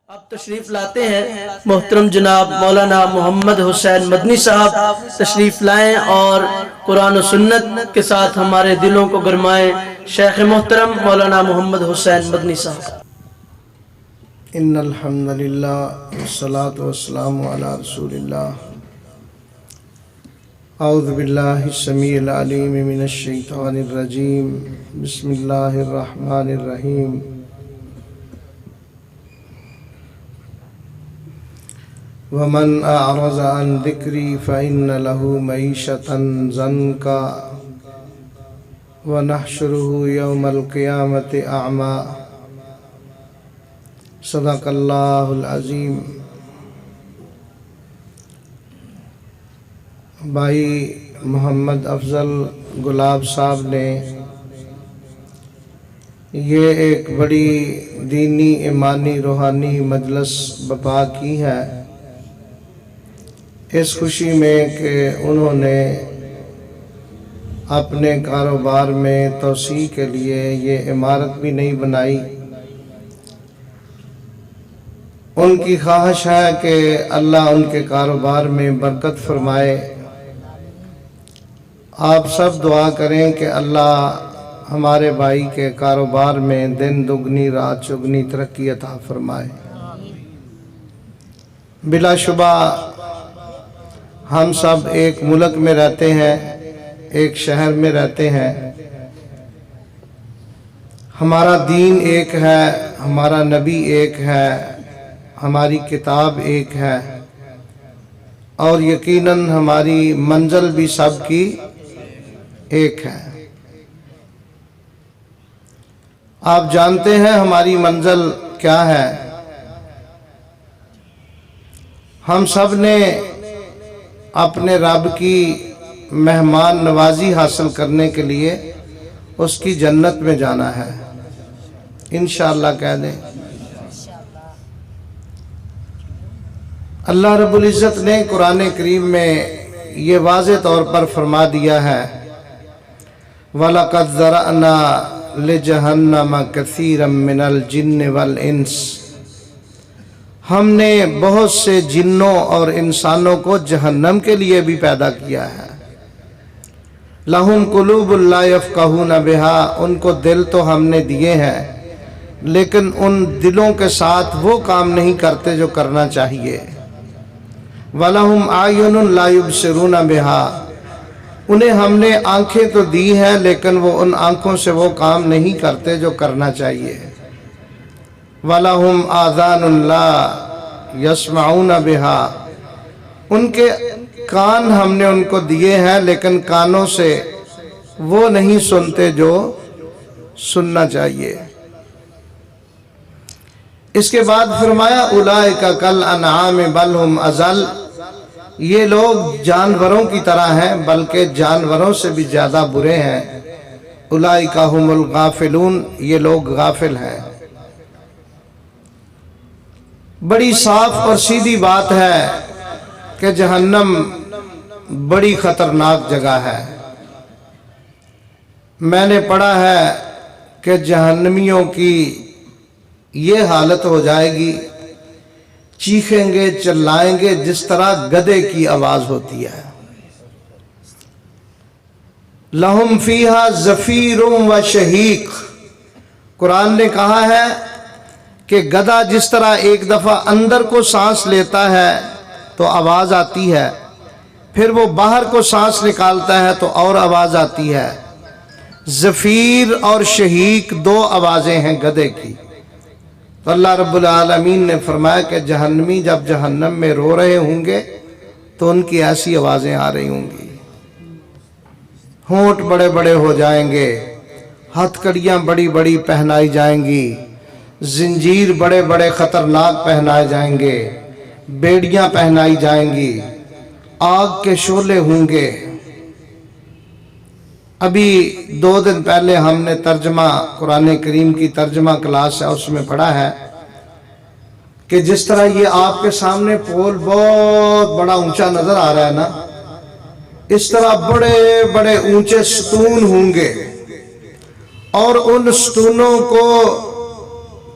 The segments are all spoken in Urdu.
اب تشریف لاتے ہیں محترم جناب مولانا محمد حسین مدنی صاحب تشریف لائیں اور قرآن و سنت کے ساتھ ہمارے دلوں کو گرمائیں۔ شیخ محترم مولانا محمد حسین مدنی صاحب۔ ان الحمدللہ والصلاة والسلام علی رسول اللہ۔ اعوذ باللہ السمیع العلیم من الشیطان الرجیم، بسم اللہ الرحمن الرحیم۔ ومن اعرض عن ذکری فإن له معیشة ضنکا ونحشره یوم القیامة اعمی۔ صدق اللہ العظیم۔ بھائی محمد افضل گلاب صاحب نے یہ ایک بڑی دینی ایمانی روحانی مجلس برپا کی ہے، اس خوشی میں کہ انہوں نے اپنے کاروبار میں توسیع کے لیے یہ عمارت بھی نہیں بنائی۔ ان کی خواہش ہے کہ اللہ ان کے کاروبار میں برکت فرمائے۔ آپ سب دعا کریں کہ اللہ ہمارے بھائی کے کاروبار میں دن دگنی رات چگنی ترقی عطا فرمائے۔ بلا شبہ ہم سب ایک ملک میں رہتے ہیں، ایک شہر میں رہتے ہیں، ہمارا دین ایک ہے، ہمارا نبی ایک ہے، ہماری کتاب ایک ہے، اور یقیناً ہماری منزل بھی سب کی ایک ہے۔ آپ جانتے ہیں ہماری منزل کیا ہے؟ ہم سب نے اپنے رب کی مہمان نوازی حاصل کرنے کے لیے اس کی جنت میں جانا ہے، انشاءاللہ کہہ دیں۔ اللہ رب العزت نے قرآن کریم میں یہ واضح طور پر فرما دیا ہے، وَلَقَدْ ذَرَأْنَا لِجَهَنَّمَ كَثِيرًا مِنَ الْجِنِّ وَالْإِنسِ، ہم نے بہت سے جنوں اور انسانوں کو جہنم کے لیے بھی پیدا کیا ہے۔ لَهُمْ قُلُوبٌ لَا يَفْقَهُونَ بِهَا، ان کو دل تو ہم نے دیے ہیں لیکن ان دلوں کے ساتھ وہ کام نہیں کرتے جو کرنا چاہیے۔ وَلَهُمْ أَعْيُنٌ لَا يُبْصِرُونَ بِهَا، انہیں ہم نے آنکھیں تو دی ہیں لیکن وہ ان آنکھوں سے وہ کام نہیں کرتے جو کرنا چاہیے۔ وَلَهُمْ آذَانٌ لَا يَسْمَعُونَ بِهَا، ان کے کان ہم نے ان کو دیے ہیں لیکن کانوں سے وہ نہیں سنتے جو سننا چاہیے۔ اس کے بعد فرمایا اولئک کالانعام بل هم اضل، یہ لوگ جانوروں کی طرح ہیں بلکہ جانوروں سے بھی زیادہ برے ہیں۔ اولئک هم الغافلون، یہ لوگ غافل ہیں۔ بڑی صاف اور سیدھی بات ہے کہ جہنم بڑی خطرناک جگہ ہے۔ میں نے پڑھا ہے کہ جہنمیوں کی یہ حالت ہو جائے گی، چیخیں گے چلائیں گے جس طرح گدھے کی آواز ہوتی ہے۔ لہم فیہا زفیر و شہیق، قرآن نے کہا ہے کہ گدھا جس طرح ایک دفعہ اندر کو سانس لیتا ہے تو آواز آتی ہے، پھر وہ باہر کو سانس نکالتا ہے تو اور آواز آتی ہے۔ زفیر اور شہیق دو آوازیں ہیں گدھے کی۔ تو اللہ رب العالمین نے فرمایا کہ جہنمی جب جہنم میں رو رہے ہوں گے تو ان کی ایسی آوازیں آ رہی ہوں گی، ہونٹ بڑے بڑے ہو جائیں گے، ہتھ کڑیاں بڑی بڑی پہنائی جائیں گی، زنجیر بڑے بڑے خطرناک پہنائے جائیں گے، بیڑیاں پہنائی جائیں گی، آگ کے شعلے ہوں گے۔ ابھی 2 دن پہلے ہم نے ترجمہ قرآن کریم کی ترجمہ کلاس ہے، اس میں پڑھا ہے کہ جس طرح یہ آپ کے سامنے پول بہت بڑا اونچا نظر آ رہا ہے نا، اس طرح بڑے بڑے اونچے ستون ہوں گے، اور ان ستونوں کو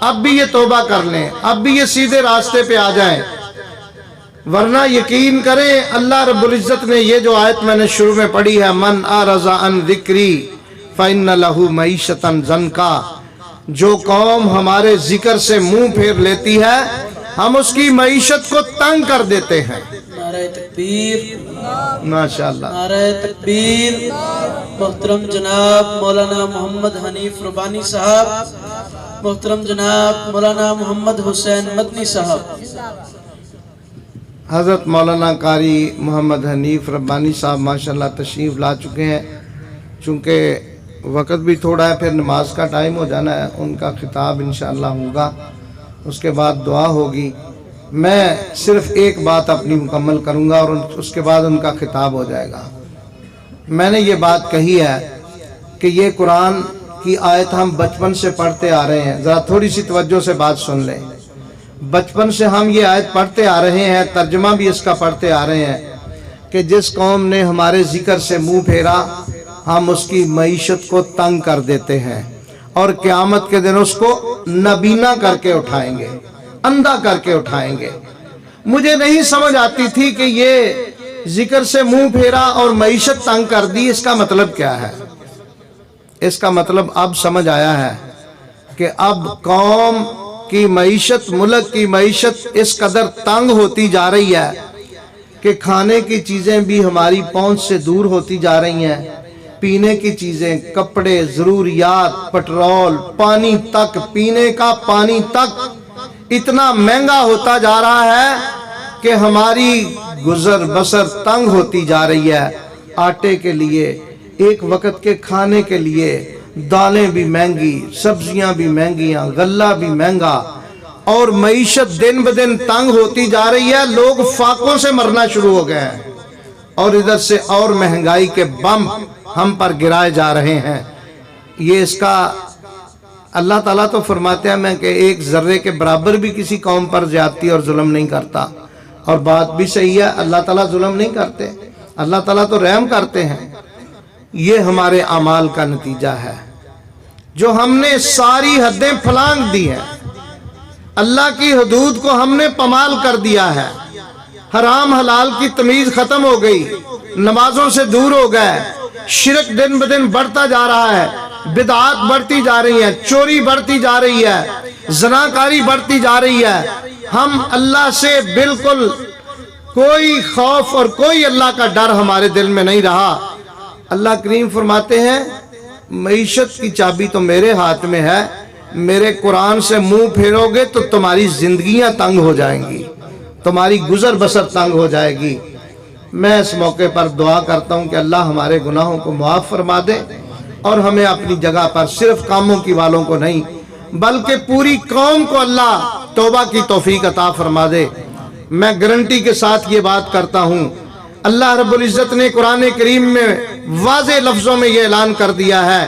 اب بھی یہ توبہ کر لیں, اب بھی یہ سیدھے راستے پہ آ جائیں, ورنہ یقین کریں اللہ رب العزت نے یہ جو آیت میں نے شروع میں پڑھی ہے, من اعرض عن ذکری فإن لہ معیشۃ ضنکا, جو قوم ہمارے ذکر سے منہ پھیر لیتی ہے ہم اس کی معیشت کو تنگ کر دیتے ہیں. نعرہ تکبیر, ماشاءاللہ. نعرہ تکبیر. محترم جناب مولانا محمد حنیف ربانی صاحب, محترم جناب مولانا محمد حسین مدنی صاحب. حضرت مولانا قاری محمد حنیف ربانی صاحب ماشاءاللہ تشریف لا چکے ہیں. چونکہ وقت بھی تھوڑا ہے, پھر نماز کا ٹائم ہو جانا ہے, ان کا خطاب انشاءاللہ ہوگا, اس کے بعد دعا ہوگی. میں صرف ایک بات اپنی مکمل کروں گا اور اس کے بعد ان کا خطاب ہو جائے گا. میں نے یہ بات کہی ہے کہ یہ قرآن کی آیت ہم بچپن سے پڑھتے آ رہے ہیں. ذرا تھوڑی سی توجہ سے بات سن لیں. بچپن سے ہم یہ آیت پڑھتے آ رہے ہیں, ترجمہ بھی اس کا پڑھتے آ رہے ہیں کہ جس قوم نے ہمارے ذکر سے منہ پھیرا ہم اس کی معیشت کو تنگ کر دیتے ہیں اور قیامت کے دن اس کو نابینا کر کے اٹھائیں گے, اندھا کر کے اٹھائیں گے. مجھے نہیں سمجھ آتی تھی کہ یہ ذکر سے منہ پھیرا اور معیشت تنگ کر دی, اس کا مطلب کیا ہے. اس کا مطلب اب سمجھ آیا ہے کہ اب قوم کی معیشت, ملک کی معیشت اس قدر تنگ ہوتی جا رہی ہے کہ کھانے کی چیزیں بھی ہماری پہنچ سے دور ہوتی جا رہی ہیں. پینے کی چیزیں, کپڑے, ضروریات, پٹرول, پانی تک, پینے کا پانی تک اتنا مہنگا ہوتا جا رہا ہے کہ ہماری گزر بسر تنگ ہوتی جا رہی ہے. آٹے کے لیے, ایک وقت کے کھانے کے لیے دالیں بھی مہنگی, سبزیاں بھی مہنگیاں, غلہ بھی مہنگا, اور معیشت دن بدن تنگ ہوتی جا رہی ہے. لوگ فاقوں سے مرنا شروع ہو گئے ہیں اور ادھر سے اور مہنگائی کے بم ہم پر گرائے جا رہے ہیں. یہ اس کا اللہ تعالیٰ تو فرماتے ہیں میں کہ ایک ذرے کے برابر بھی کسی قوم پر زیادتی اور ظلم نہیں کرتا, اور بات بھی صحیح ہے, اللہ تعالیٰ ظلم نہیں کرتے, اللہ تعالیٰ تو رحم کرتے ہیں. یہ ہمارے اعمال کا نتیجہ ہے جو ہم نے ساری حدیں پھلانگ دی ہیں, اللہ کی حدود کو ہم نے پامال کر دیا ہے, حرام حلال کی تمیز ختم ہو گئی, نمازوں سے دور ہو گئے, شرک دن بدن بڑھتا جا رہا ہے, بدعات بڑھتی جا رہی ہیں, چوری بڑھتی جا رہی ہے, زناکاری بڑھتی جا رہی ہے. ہم اللہ سے بالکل کوئی خوف اور کوئی اللہ کا ڈر ہمارے دل میں نہیں رہا. اللہ کریم فرماتے ہیں معیشت کی چابی تو میرے ہاتھ میں ہے, میرے قرآن سے منہ پھیرو گے تو تمہاری زندگیاں تنگ ہو جائیں گی, تمہاری گزر بسر تنگ ہو جائے گی. میں اس موقع پر دعا کرتا ہوں کہ اللہ ہمارے گناہوں کو معاف فرما دے اور ہمیں اپنی جگہ پر صرف کاموں کی والوں کو نہیں بلکہ پوری قوم کو اللہ توبہ کی توفیق عطا فرما دے. میں گارنٹی کے ساتھ یہ بات کرتا ہوں, اللہ رب العزت نے قرآن کریم میں واضح لفظوں میں یہ اعلان کر دیا ہے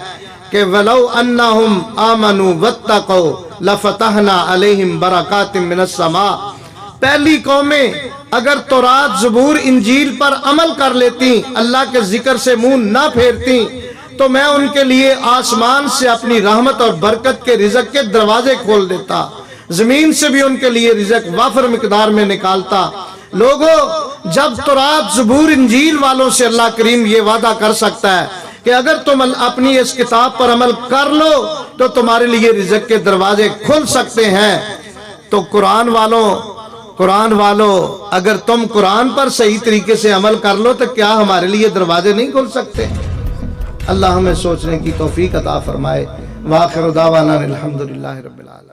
کہ وَلَوْ أَنَّهُمْ آمَنُوا وَاتَّقَوْا لَفَتَحْنَا عَلَيْهِمْ بَرَكَاتٍ مِّنَ السَّمَاءِ. پہلی قومیں اگر تورات زبور انجیل پر عمل کر لیتی, اللہ کے ذکر سے منہ نہ پھیرتی, تو میں ان کے لیے آسمان سے اپنی رحمت اور برکت کے رزق کے دروازے کھول دیتا, زمین سے بھی ان کے لیے رزق وافر مقدار میں نکالتا. لوگوں, جب تورات زبور انجیل والوں سے اللہ کریم یہ وعدہ کر سکتا ہے کہ اگر تم اپنی اس کتاب پر عمل کر لو تو تمہارے لیے رزق کے دروازے کھل سکتے ہیں, تو قرآن والوں اگر تم قرآن پر صحیح طریقے سے عمل کر لو تو کیا ہمارے لیے دروازے نہیں کھل سکتے. اللہ ہمیں سوچنے کی توفیق عطا فرمائے. وآخر دعوانا الحمدللہ رب العالمین.